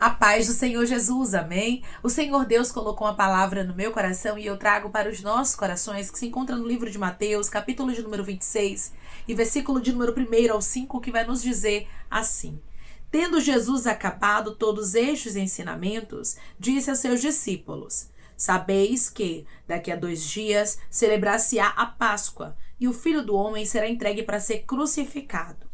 A paz do Senhor Jesus, amém? O Senhor Deus colocou uma palavra no meu coração e eu trago para os nossos corações, que se encontra no livro de Mateus, capítulo de número 26, e versículo de número 1 ao 5, que vai nos dizer assim: Tendo Jesus acabado todos estes ensinamentos, disse aos seus discípulos: Sabeis que, daqui a 2 dias, celebrar-se-á a Páscoa, e o Filho do Homem será entregue para ser crucificado.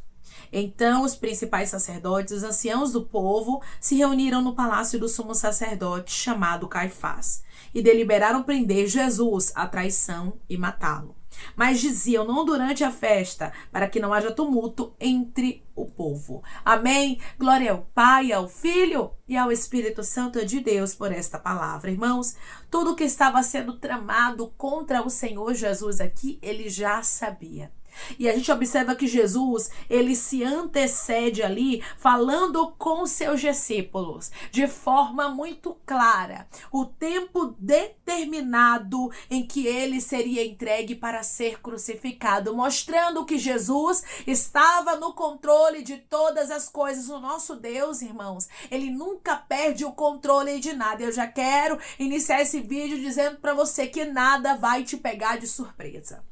Então os principais sacerdotes e os anciãos do povo se reuniram no palácio do sumo sacerdote, chamado Caifás, e deliberaram prender Jesus à traição e matá-lo. Mas diziam: não durante a festa, para que não haja tumulto entre o povo. Amém? Glória ao Pai, ao Filho e ao Espírito Santo de Deus por esta palavra. Irmãos, tudo que estava sendo tramado contra o Senhor Jesus aqui, ele já sabia. E a gente observa que Jesus, ele se antecede ali, falando com seus discípulos, de forma muito clara, o tempo determinado em que ele seria entregue para ser crucificado, mostrando que Jesus estava no controle de todas as coisas. O nosso Deus, irmãos, ele nunca perde o controle de nada. Eu já quero iniciar esse vídeo dizendo para você que nada vai te pegar de surpresa.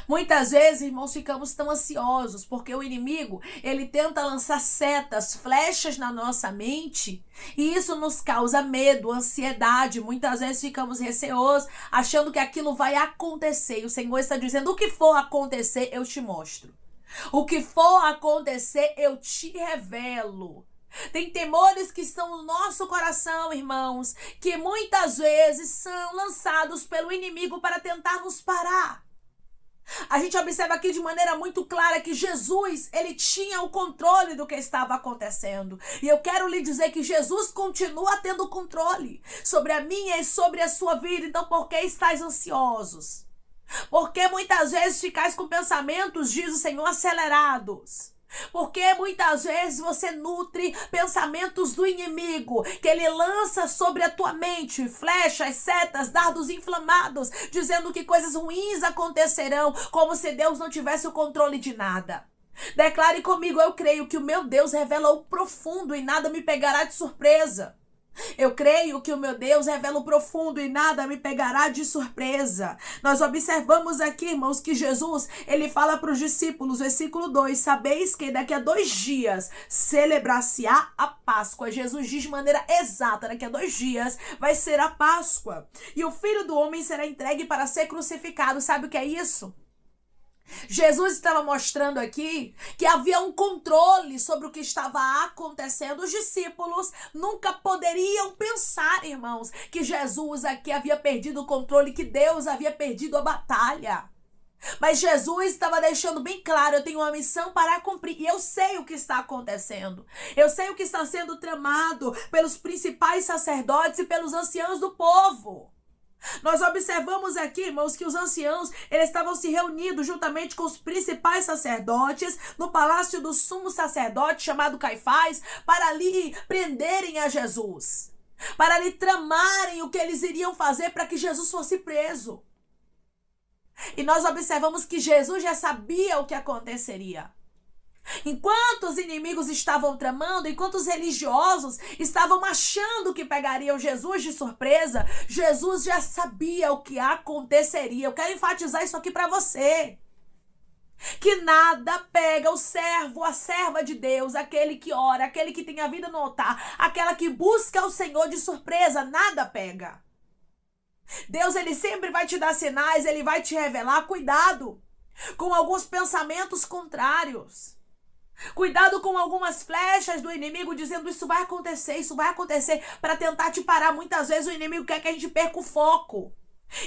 Muitas vezes, irmãos, ficamos tão ansiosos porque o inimigo, ele tenta lançar setas, flechas na nossa mente, e isso nos causa medo, ansiedade. Muitas vezes ficamos receosos, achando que aquilo vai acontecer. E o Senhor está dizendo: o que for acontecer, eu te mostro. O que for acontecer, eu te revelo. Tem temores que estão no nosso coração, irmãos, que muitas vezes são lançados pelo inimigo para tentar nos parar. A gente observa aqui de maneira muito clara que Jesus, ele tinha o controle do que estava acontecendo. E eu quero lhe dizer que Jesus continua tendo controle sobre a minha e sobre a sua vida. Então, por que estáis ansiosos? Porque muitas vezes ficais com pensamentos, diz o Senhor, acelerados. Porque muitas vezes você nutre pensamentos do inimigo, que ele lança sobre a tua mente flechas, setas, dardos inflamados, dizendo que coisas ruins acontecerão, como se Deus não tivesse o controle de nada. Declare comigo: eu creio que o meu Deus revela o profundo e nada me pegará de surpresa. Eu creio que o meu Deus revela o profundo e nada me pegará de surpresa. Nós observamos aqui, irmãos, que Jesus, ele fala para os discípulos, versículo 2, sabeis que daqui a 2 dias celebrar-se-á a Páscoa. Jesus diz de maneira exata, daqui a 2 dias vai ser a Páscoa. E o Filho do Homem será entregue para ser crucificado. Sabe o que é isso? Jesus estava mostrando aqui que havia um controle sobre o que estava acontecendo. Os discípulos nunca poderiam pensar, irmãos, que Jesus aqui havia perdido o controle, que Deus havia perdido a batalha. Mas Jesus estava deixando bem claro: eu tenho uma missão para cumprir e eu sei o que está acontecendo. Eu sei o que está sendo tramado pelos principais sacerdotes e pelos anciãos do povo. Nós observamos aqui, irmãos, que os anciãos, eles estavam se reunindo juntamente com os principais sacerdotes no palácio do sumo sacerdote chamado Caifás, para ali prenderem a Jesus, para ali tramarem o que eles iriam fazer para que Jesus fosse preso. E nós observamos que Jesus já sabia o que aconteceria. Enquanto os inimigos estavam tramando, enquanto os religiosos estavam achando que pegariam Jesus de surpresa, Jesus já sabia o que aconteceria. Eu quero enfatizar isso aqui para você. Que nada pega o servo, a serva de Deus, aquele que ora, aquele que tem a vida no altar, aquela que busca o Senhor de surpresa, nada pega. Deus, ele sempre vai te dar sinais, ele vai te revelar. Cuidado com alguns pensamentos contrários. Cuidado com algumas flechas do inimigo dizendo: isso vai acontecer, para tentar te parar. Muitas vezes o inimigo quer que a gente perca o foco.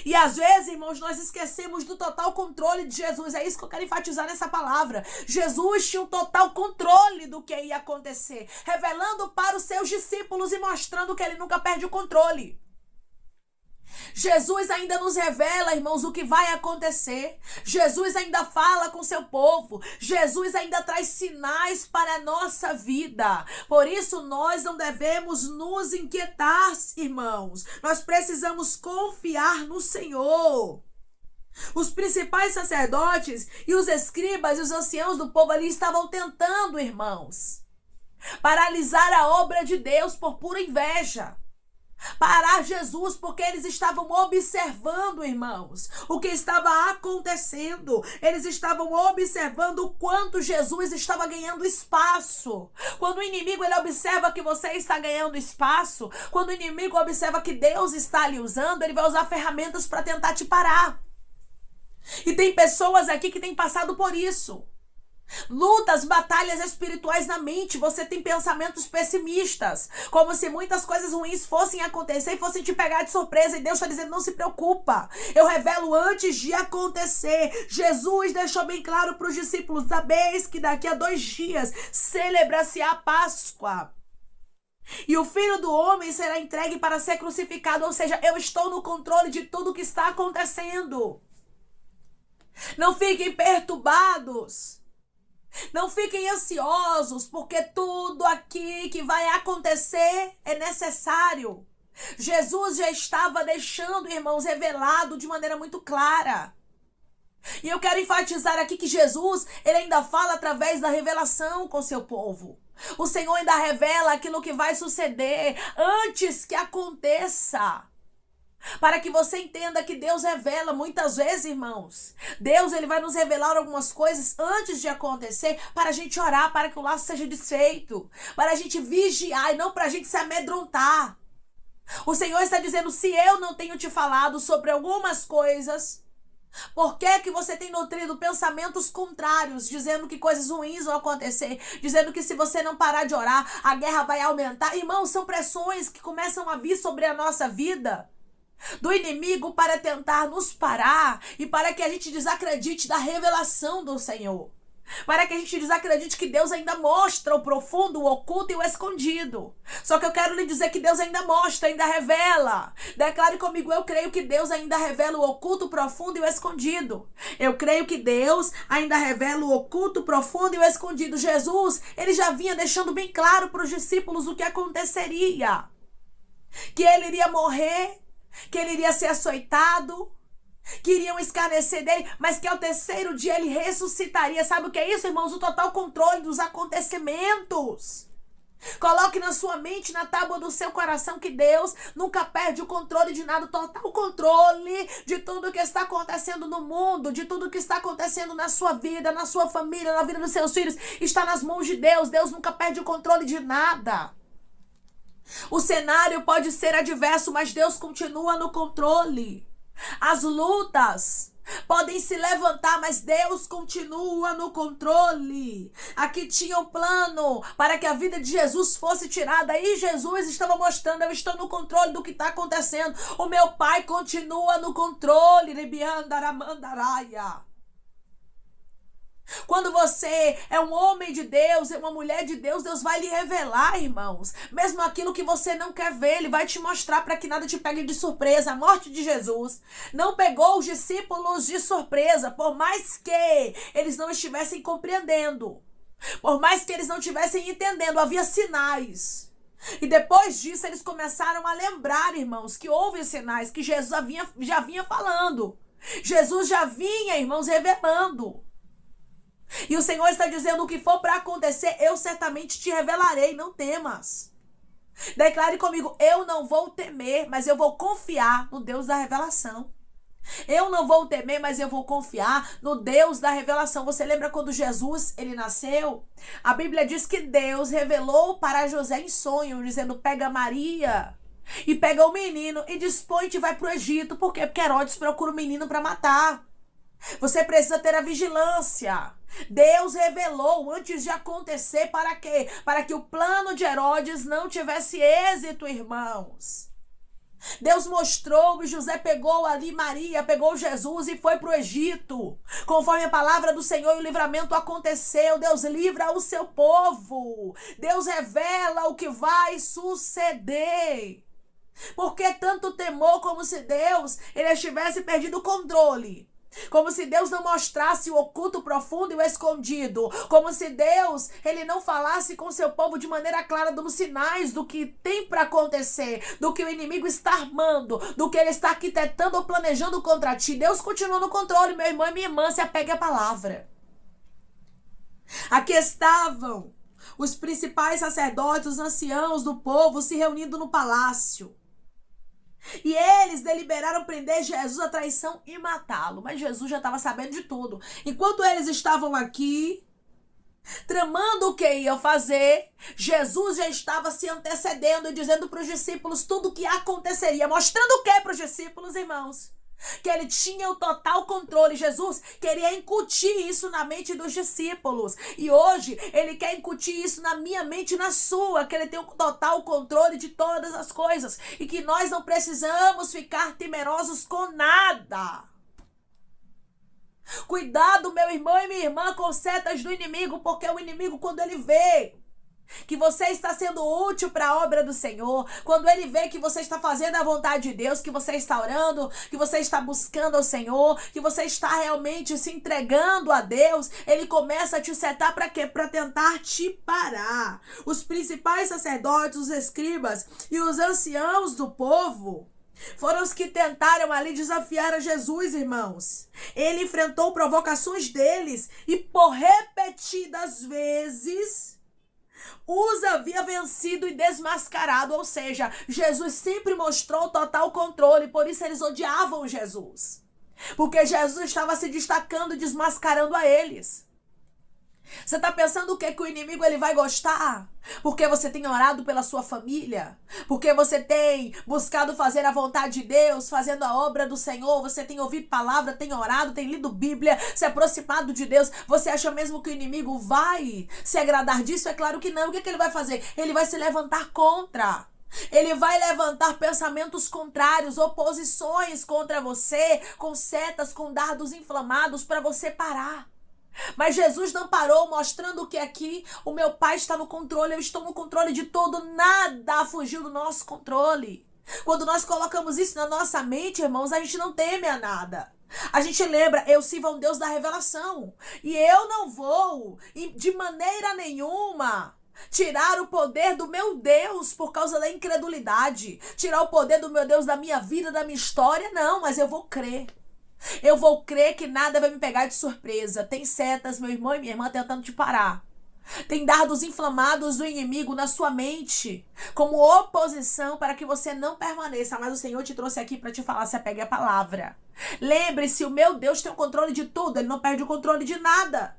E às vezes, irmãos, nós esquecemos do total controle de Jesus. É isso que eu quero enfatizar nessa palavra. Jesus tinha um total controle do que ia acontecer, revelando para os seus discípulos e mostrando que ele nunca perde o controle. Jesus ainda nos revela, irmãos, o que vai acontecer. Jesus ainda fala com seu povo. Jesus ainda traz sinais para a nossa vida. Por isso, nós não devemos nos inquietar, irmãos. Nós precisamos confiar no Senhor. Os principais sacerdotes e os escribas e os anciãos do povo ali estavam tentando, irmãos, Paralisar a obra de Deus por pura inveja. Parar Jesus porque eles estavam observando, irmãos, o que estava acontecendo. Eles estavam observando o quanto Jesus estava ganhando espaço. Quando o inimigo ele observa que você está ganhando espaço, quando o inimigo observa que Deus está lhe usando, ele vai usar ferramentas para tentar te parar. E tem pessoas aqui que têm passado por isso. Lutas, batalhas espirituais na mente. Você tem pensamentos pessimistas, como se muitas coisas ruins fossem acontecer e fossem te pegar de surpresa. E Deus está dizendo, não se preocupa, eu revelo antes de acontecer. Jesus deixou bem claro para os discípulos, sabeis que daqui a 2 dias celebra-se a Páscoa. E o Filho do Homem será entregue para ser crucificado. Ou seja, eu estou no controle de tudo que está acontecendo. Não fiquem perturbados. Não fiquem ansiosos, porque tudo aqui que vai acontecer é necessário. Jesus já estava deixando, irmãos, revelado de maneira muito clara. E eu quero enfatizar aqui que Jesus, ele ainda fala através da revelação com seu povo. O Senhor ainda revela aquilo que vai suceder antes que aconteça. Para que você entenda que Deus revela muitas vezes, irmãos. Deus ele vai nos revelar algumas coisas antes de acontecer para a gente orar, para que o laço seja desfeito. Para a gente vigiar e não para a gente se amedrontar. O Senhor está dizendo, se eu não tenho te falado sobre algumas coisas, por que que você tem nutrido pensamentos contrários, dizendo que coisas ruins vão acontecer, dizendo que se você não parar de orar, a guerra vai aumentar? Irmãos, são pressões que começam a vir sobre a nossa vida do inimigo para tentar nos parar e para que a gente desacredite da revelação do Senhor. Para que a gente desacredite que Deus ainda mostra o profundo, o oculto e o escondido. Só que eu quero lhe dizer que Deus ainda mostra, ainda revela. Declare comigo, eu creio que Deus ainda revela o oculto, o profundo e o escondido. Eu creio que Deus ainda revela o oculto, o profundo e o escondido. Jesus, ele já vinha deixando bem claro para os discípulos o que aconteceria. Que ele iria morrer, que ele iria ser açoitado, que iriam escarnecer dele, mas que ao 3º dia ele ressuscitaria. Sabe o que é isso, irmãos? O total controle dos acontecimentos. Coloque na sua mente, na tábua do seu coração, que Deus nunca perde o controle de nada. O total controle de tudo que está acontecendo no mundo, de tudo que está acontecendo na sua vida, na sua família, na vida dos seus filhos, está nas mãos de Deus. Deus nunca perde o controle de nada. O cenário pode ser adverso, mas Deus continua no controle. As lutas podem se levantar, mas Deus continua no controle. Aqui tinha um plano para que a vida de Jesus fosse tirada. E Jesus estava mostrando, eu estou no controle do que está acontecendo. O meu Pai continua no controle. Quando você é um homem de Deus, é uma mulher de Deus, Deus vai lhe revelar, irmãos. Mesmo aquilo que você não quer ver, Ele vai te mostrar para que nada te pegue de surpresa. A morte de Jesus não pegou os discípulos de surpresa, por mais que eles não estivessem compreendendo. Por mais que eles não estivessem entendendo, havia sinais. E depois disso, eles começaram a lembrar, irmãos, que houve sinais, que Jesus já vinha falando. Jesus já vinha, irmãos, revelando. E o Senhor está dizendo, o que for para acontecer, eu certamente te revelarei, não temas. Declare comigo, eu não vou temer, mas eu vou confiar no Deus da revelação. Eu não vou temer, mas eu vou confiar no Deus da revelação. Você lembra quando Jesus, ele nasceu? A Bíblia diz que Deus revelou para José em sonho, dizendo, pega Maria e pega o menino e dispõe-te e vai para o Egito. Por quê? Porque Herodes procura o menino para matar. Você precisa ter a vigilância. Deus revelou antes de acontecer, para quê? Para que o plano de Herodes não tivesse êxito, irmãos. Deus mostrou e José pegou ali Maria, pegou Jesus e foi para o Egito. Conforme a palavra do Senhor, e o livramento aconteceu. Deus livra o seu povo. Deus revela o que vai suceder. Por que tanto temor? Como se Deus ele estivesse perdido o controle. Como se Deus não mostrasse o oculto, o profundo e o escondido. Como se Deus, ele não falasse com seu povo de maneira clara, dando sinais do que tem para acontecer, do que o inimigo está armando, do que ele está arquitetando ou planejando contra ti. Deus continua no controle, meu irmão e minha irmã, se apegue à palavra. Aqui estavam os principais sacerdotes, os anciãos do povo se reunindo no palácio. E eles deliberaram prender Jesus à traição e matá-lo. Mas Jesus já estava sabendo de tudo. Enquanto eles estavam aqui, tramando o que iam fazer, Jesus já estava se antecedendo e dizendo para os discípulos tudo o que aconteceria. Mostrando o que para os discípulos, irmãos? Que ele tinha o total controle. Jesus queria incutir isso na mente dos discípulos. E hoje ele quer incutir isso na minha mente e na sua. Que ele tem o total controle de todas as coisas. E que nós não precisamos ficar temerosos com nada. Cuidado, meu irmão e minha irmã, com setas do inimigo. Porque o inimigo, quando ele vê que você está sendo útil para a obra do Senhor, quando ele vê que você está fazendo a vontade de Deus, que você está orando, que você está buscando ao Senhor, que você está realmente se entregando a Deus, ele começa a te setar para quê? Para tentar te parar. Os principais sacerdotes, os escribas e os anciãos do povo foram os que tentaram ali desafiar a Jesus, irmãos. Ele enfrentou provocações deles e por repetidas vezes os havia vencido e desmascarado, ou seja, Jesus sempre mostrou total controle, por isso eles odiavam Jesus, porque Jesus estava se destacando e desmascarando a eles. Você está pensando o que o inimigo ele vai gostar? Porque você tem orado pela sua família? Porque você tem buscado fazer a vontade de Deus, fazendo a obra do Senhor? Você tem ouvido palavra, tem orado, tem lido Bíblia, se aproximado de Deus? Você acha mesmo que o inimigo vai se agradar disso? É claro que não. O que ele vai fazer? Ele vai se levantar contra. Ele vai levantar pensamentos contrários, oposições contra você, com setas, com dardos inflamados para você parar. Mas Jesus não parou, mostrando que aqui o meu Pai está no controle, eu estou no controle de tudo, nada fugiu do nosso controle. Quando nós colocamos isso na nossa mente, irmãos, a gente não teme a nada. A gente lembra, eu sirvo a um Deus da revelação, e eu não vou, de maneira nenhuma, tirar o poder do meu Deus por causa da incredulidade, tirar o poder do meu Deus da minha vida, da minha história, não, mas eu vou crer. Eu vou crer que nada vai me pegar de surpresa. Tem setas, meu irmão e minha irmã, tentando te parar. Tem dardos inflamados do inimigo na sua mente, como oposição para que você não permaneça. Mas o Senhor te trouxe aqui para te falar, se apegue à palavra. Lembre-se, o meu Deus tem o controle de tudo. Ele não perde o controle de nada.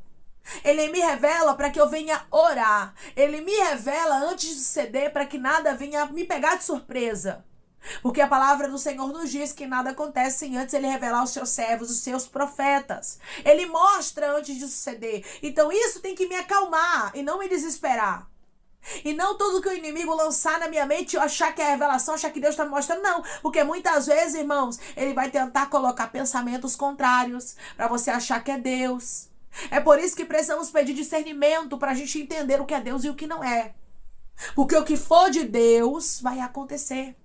Ele me revela para que eu venha orar. Ele me revela antes de suceder para que nada venha me pegar de surpresa. Porque a palavra do Senhor nos diz que nada acontece sem antes ele revelar aos seus servos, os seus profetas. Ele mostra antes de suceder. Então isso tem que me acalmar e não me desesperar. E não tudo que o inimigo lançar na minha mente eu achar que é revelação, achar que Deus está me mostrando, não. Porque muitas vezes, irmãos, ele vai tentar colocar pensamentos contrários para você achar que é Deus. É por isso que precisamos pedir discernimento para a gente entender o que é Deus e o que não é. Porque o que for de Deus vai acontecer.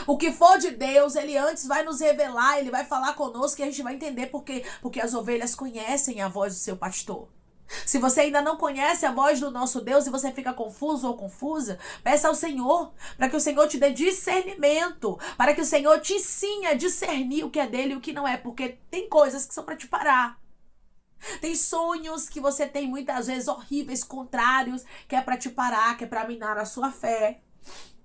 O que for de Deus, ele antes vai nos revelar, ele vai falar conosco e a gente vai entender por quê. Porque as ovelhas conhecem a voz do seu pastor. Se você ainda não conhece a voz do nosso Deus e você fica confuso ou confusa, peça ao Senhor para que o Senhor te dê discernimento, para que o Senhor te ensine a discernir o que é dele e o que não é, porque tem coisas que são para te parar. Tem sonhos que você tem muitas vezes horríveis, contrários, que é para te parar, que é para minar a sua fé.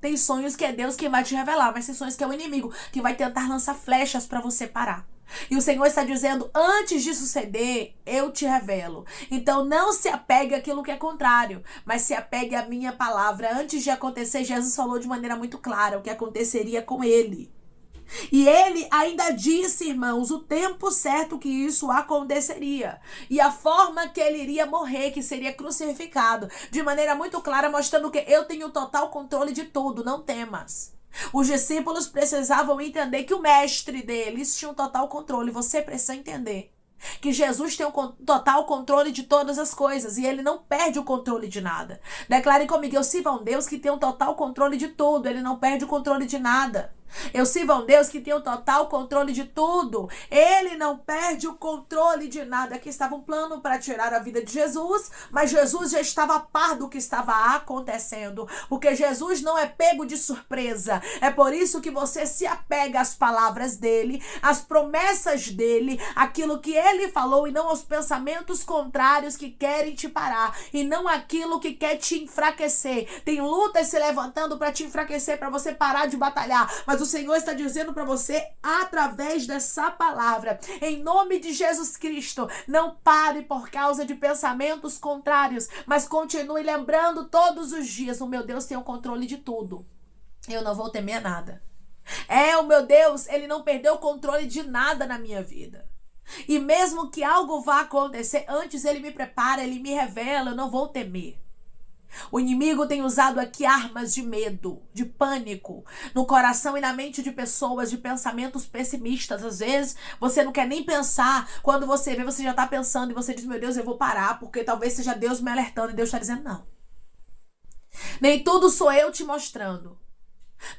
Tem sonhos que é Deus quem vai te revelar, mas tem sonhos que é o inimigo que vai tentar lançar flechas para você parar. E o Senhor está dizendo, antes de suceder, eu te revelo. Então não se apegue àquilo que é contrário, mas se apegue à minha palavra. Antes de acontecer, Jesus falou de maneira muito clara o que aconteceria com ele. E ele ainda disse, irmãos, o tempo certo que isso aconteceria. E a forma que ele iria morrer, que seria crucificado. De maneira muito clara, mostrando que eu tenho total controle de tudo, não temas. Os discípulos precisavam entender que o mestre deles tinha um total controle. Você precisa entender que Jesus tem um total controle de todas as coisas e ele não perde o controle de nada. Declare comigo, eu sirvo a um Deus que tem um total controle de tudo, ele não perde o controle de nada. Eu sirvo a um Deus que tem o total controle de tudo. Ele não perde o controle de nada. Aqui estava um plano para tirar a vida de Jesus, mas Jesus já estava a par do que estava acontecendo, porque Jesus não é pego de surpresa. É por isso que você se apega às palavras dele, às promessas dele, aquilo que ele falou, e não aos pensamentos contrários que querem te parar, e não aquilo que quer te enfraquecer. Tem lutas se levantando para te enfraquecer, para você parar de batalhar, mas o Senhor está dizendo para você através dessa palavra, em nome de Jesus Cristo, não pare por causa de pensamentos contrários, mas continue lembrando todos os dias: o meu Deus tem o controle de tudo, eu não vou temer nada. O meu Deus, ele não perdeu o controle de nada na minha vida. E mesmo que algo vá acontecer, antes ele me prepara, ele me revela, eu não vou temer. O inimigo tem usado aqui armas de medo, de pânico, no coração e na mente de pessoas, de pensamentos pessimistas. Às vezes, você não quer nem pensar. Quando você vê, você já está pensando e você diz: meu Deus, eu vou parar, porque talvez seja Deus me alertando. E Deus está dizendo: não. Nem tudo sou eu te mostrando.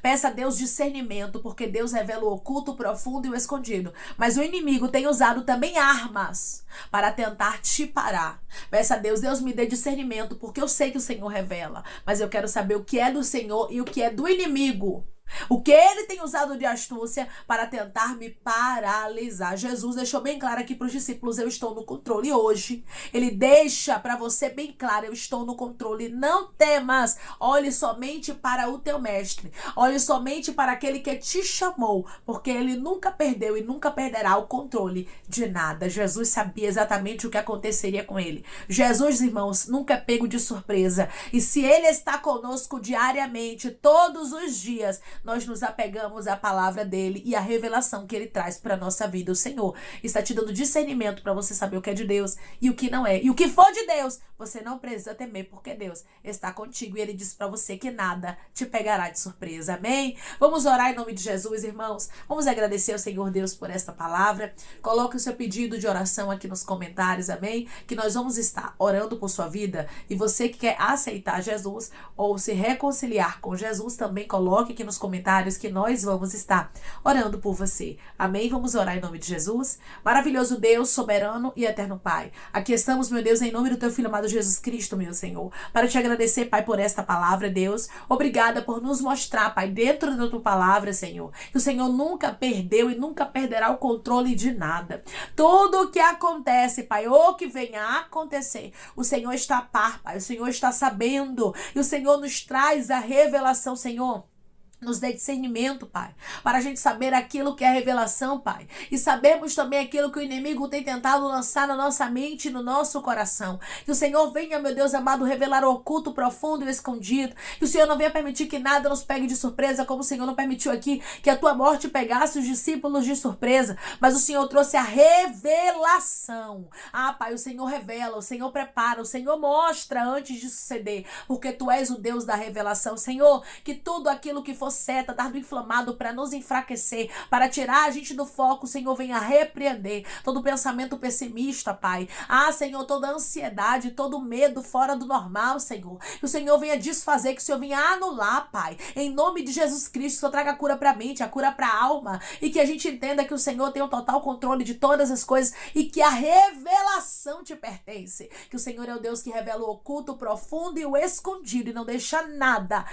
Peça a Deus discernimento, porque Deus revela o oculto, o profundo e o escondido. Mas o inimigo tem usado também armas para tentar te parar. Peça a Deus: Deus me dê discernimento, porque eu sei que o Senhor revela, mas eu quero saber o que é do Senhor e o que é do inimigo. O que ele tem usado de astúcia para tentar me paralisar. Jesus deixou bem claro aqui para os discípulos: eu estou no controle. Hoje ele deixa para você bem claro: eu estou no controle. Não temas, olhe somente para o teu mestre, olhe somente para aquele que te chamou, porque ele nunca perdeu e nunca perderá o controle de nada. Jesus sabia exatamente o que aconteceria com ele. Jesus, irmãos, nunca é pego de surpresa, e se ele está conosco diariamente, todos os dias, nós nos apegamos à palavra dele e à revelação que ele traz para a nossa vida. O Senhor está te dando discernimento para você saber o que é de Deus e o que não é. E o que for de Deus, você não precisa temer, porque Deus está contigo e ele diz para você que nada te pegará de surpresa. Amém? Vamos orar em nome de Jesus, irmãos. Vamos agradecer ao Senhor Deus por esta palavra. Coloque o seu pedido de oração aqui nos comentários, amém? Que nós vamos estar orando por sua vida. E você que quer aceitar Jesus ou se reconciliar com Jesus, também coloque aqui nos comentários que nós vamos estar orando por você. Amém? Vamos orar em nome de Jesus. Maravilhoso Deus, soberano e eterno Pai. Aqui estamos, meu Deus, em nome do teu Filho amado Jesus Cristo, meu Senhor, para te agradecer, Pai, por esta palavra, Deus. Obrigada por nos mostrar, Pai, dentro da tua palavra, Senhor, que o Senhor nunca perdeu e nunca perderá o controle de nada. Tudo o que acontece, Pai, ou que venha a acontecer, o Senhor está a par, Pai, o Senhor está sabendo, e o Senhor nos traz a revelação, Senhor. Nos dê discernimento, Pai, para a gente saber aquilo que é revelação, Pai. E sabemos também aquilo que o inimigo tem tentado lançar na nossa mente e no nosso coração. Que o Senhor venha, meu Deus amado, revelar o oculto, o profundo e o escondido. Que o Senhor não venha permitir que nada nos pegue de surpresa, como o Senhor não permitiu aqui que a tua morte pegasse os discípulos de surpresa. Mas o Senhor trouxe a revelação. Pai, o Senhor revela, o Senhor prepara, o Senhor mostra antes de suceder. Porque tu és o Deus da revelação. Senhor, que tudo aquilo que for seta, dardo inflamado para nos enfraquecer, para tirar a gente do foco, o Senhor venha repreender todo pensamento pessimista, Pai. Senhor, toda ansiedade, todo medo fora do normal, Senhor. Que o Senhor venha desfazer, que o Senhor venha anular, Pai. Em nome de Jesus Cristo, que o Senhor traga a cura para a mente, a cura para a alma, e que a gente entenda que o Senhor tem o total controle de todas as coisas e que a revelação te pertence. Que o Senhor é o Deus que revela o oculto, o profundo e o escondido, e não deixa nada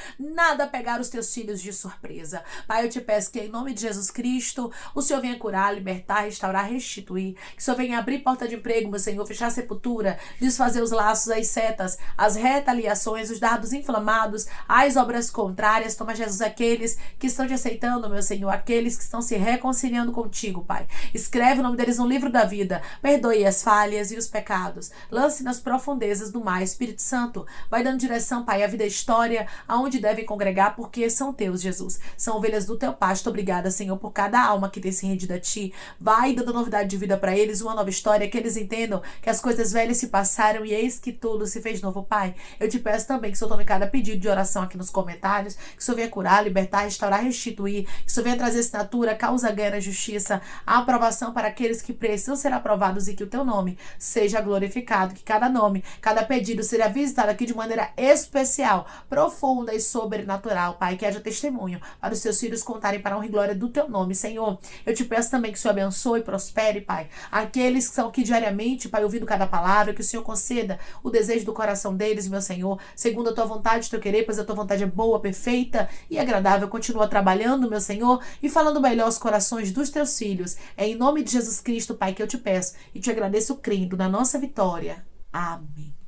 pegar os teus filhos de surpresa. Pai, eu te peço que em nome de Jesus Cristo, o Senhor venha curar, libertar, restaurar, restituir. Que o Senhor venha abrir porta de emprego, meu Senhor, fechar a sepultura, desfazer os laços, as setas, as retaliações, os dardos inflamados, as obras contrárias. Toma, Jesus, aqueles que estão te aceitando, meu Senhor, aqueles que estão se reconciliando contigo, Pai. Escreve o nome deles no livro da vida. Perdoe as falhas e os pecados. Lance nas profundezas do mar. Espírito Santo, vai dando direção, Pai, à vida e história, aonde devem congregar, porque são teus, Jesus. São ovelhas do teu pasto. Obrigada, Senhor, por cada alma que tem se rendido a ti. Vai dando novidade de vida para eles, uma nova história, que eles entendam que as coisas velhas se passaram e eis que tudo se fez novo, Pai. Eu te peço também que o Senhor tome cada pedido de oração aqui nos comentários, que o Senhor venha curar, libertar, restaurar, restituir, que o Senhor venha trazer assinatura, causa, ganha na justiça, a aprovação para aqueles que precisam ser aprovados e que o teu nome seja glorificado, que cada nome, cada pedido seja visitado aqui de maneira especial, profunda e sobrenatural, Pai, que haja testemunho testemunho, para os seus filhos contarem para a honra e glória do teu nome, Senhor. Eu te peço também que o Senhor abençoe e prospere, Pai, aqueles que estão aqui diariamente, Pai, ouvindo cada palavra, que o Senhor conceda o desejo do coração deles, meu Senhor, segundo a tua vontade, teu querer, pois a tua vontade é boa, perfeita e agradável. Continua trabalhando, meu Senhor, e falando melhor aos corações dos teus filhos. É em nome de Jesus Cristo, Pai, que eu te peço e te agradeço crendo na nossa vitória. Amém.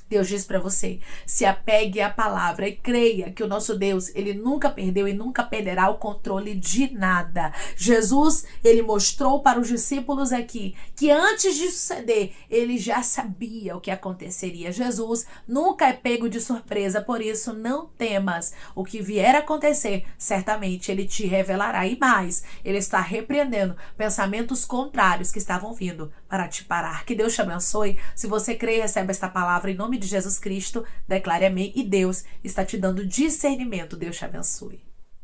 Deus diz para você, se apegue à palavra e creia que o nosso Deus, ele nunca perdeu e nunca perderá o controle de nada. Jesus, ele mostrou para os discípulos aqui que antes de suceder, ele já sabia o que aconteceria. Jesus nunca é pego de surpresa, por isso não temas. O que vier a acontecer, certamente ele te revelará. E mais, ele está repreendendo pensamentos contrários que estavam vindo para te parar. Que Deus te abençoe. Se você crê e recebe esta palavra em nome de Jesus Cristo, declare amém e Deus está te dando discernimento. Deus te abençoe.